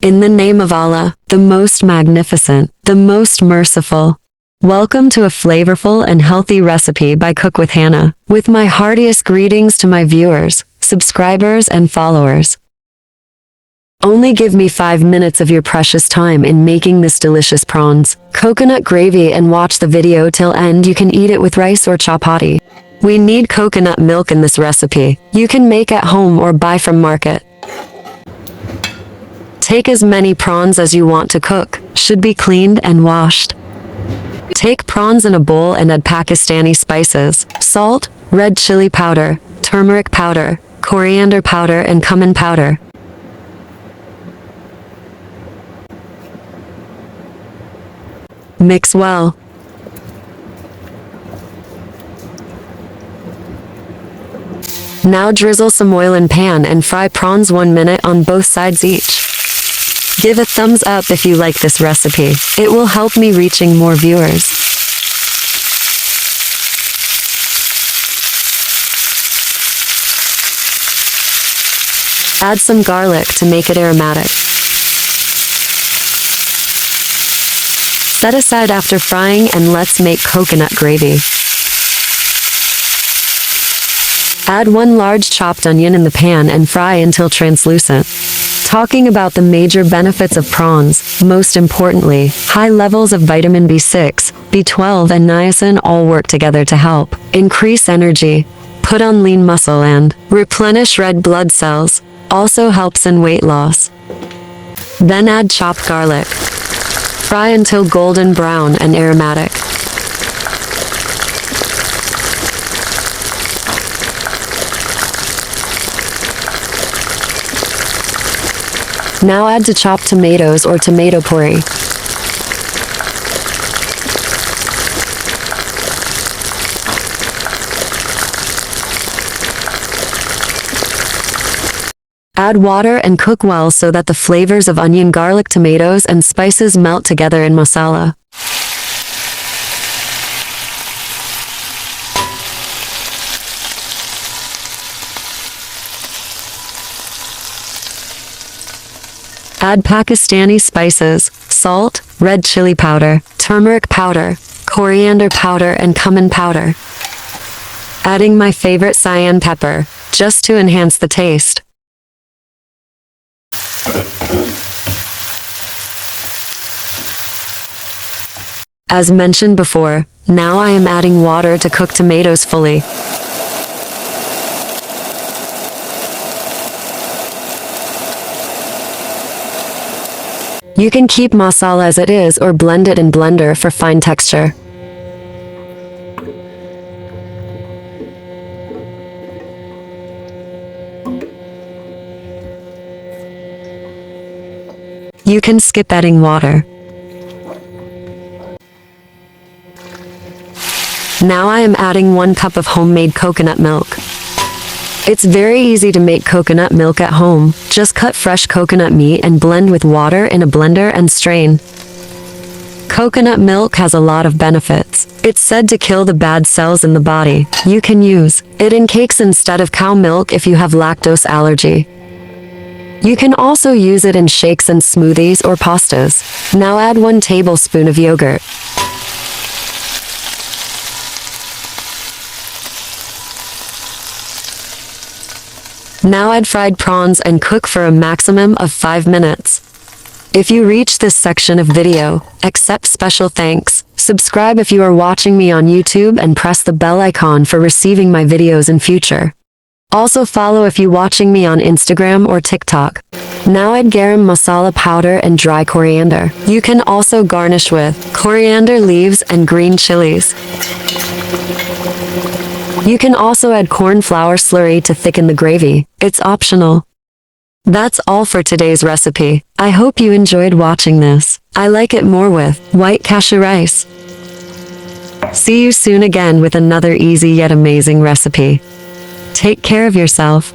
In the name of Allah, the most magnificent, the most merciful. Welcome to a flavorful and healthy recipe by Cook with Hannah, with my heartiest greetings to my viewers, subscribers and followers. Only give me 5 minutes of your precious time in making this delicious prawns, coconut gravy and watch the video till end. You can eat it with rice or chapati. We need coconut milk in this recipe. You can make at home or buy from market. Take as many prawns as you want to cook, should be cleaned and washed. Take prawns in a bowl and add Pakistani spices, salt, red chili powder, turmeric powder, coriander powder and cumin powder. Mix well. Now drizzle some oil in pan and fry prawns 1 minute on both sides each. Give a thumbs up if you like this recipe. It will help me reaching more viewers. Add some garlic to make it aromatic. Set aside after frying and let's make coconut gravy. Add 1 large chopped onion in the pan and fry until translucent. Talking about the major benefits of prawns, most importantly, high levels of vitamin B6, B12 and niacin all work together to help increase energy, put on lean muscle and replenish red blood cells, also helps in weight loss. Then add chopped garlic. Fry until golden brown and aromatic. Now add to chopped tomatoes or tomato puree. Add water and cook well so that the flavors of onion, garlic, tomatoes, and spices melt together in masala. Add Pakistani spices, salt, red chili powder, turmeric powder, coriander powder, and cumin powder. Adding my favorite cayenne pepper, just to enhance the taste. As mentioned before, now I am adding water to cook tomatoes fully. You can keep masala as it is or blend it in blender for fine texture. You can skip adding water. Now I am adding 1 cup of homemade coconut milk. It's very easy to make coconut milk at home. Just cut fresh coconut meat and blend with water in a blender and strain. Coconut milk has a lot of benefits. It's said to kill the bad cells in the body. You can use it in cakes instead of cow milk if you have lactose allergy. You can also use it in shakes and smoothies or pastas. Now add 1 tablespoon of yogurt. Now add fried prawns and cook for a maximum of 5 minutes. If you reach this section of video, accept special thanks. Subscribe if you are watching me on YouTube and press the bell icon for receiving my videos in future. Also follow if you watching me on Instagram or TikTok. Now add garam masala powder and dry coriander. You can also garnish with coriander leaves and green chilies. You can also add corn flour slurry to thicken the gravy. It's optional. That's all for today's recipe. I hope you enjoyed watching this. I like it more with white cashew rice. See you soon again with another easy yet amazing recipe. Take care of yourself.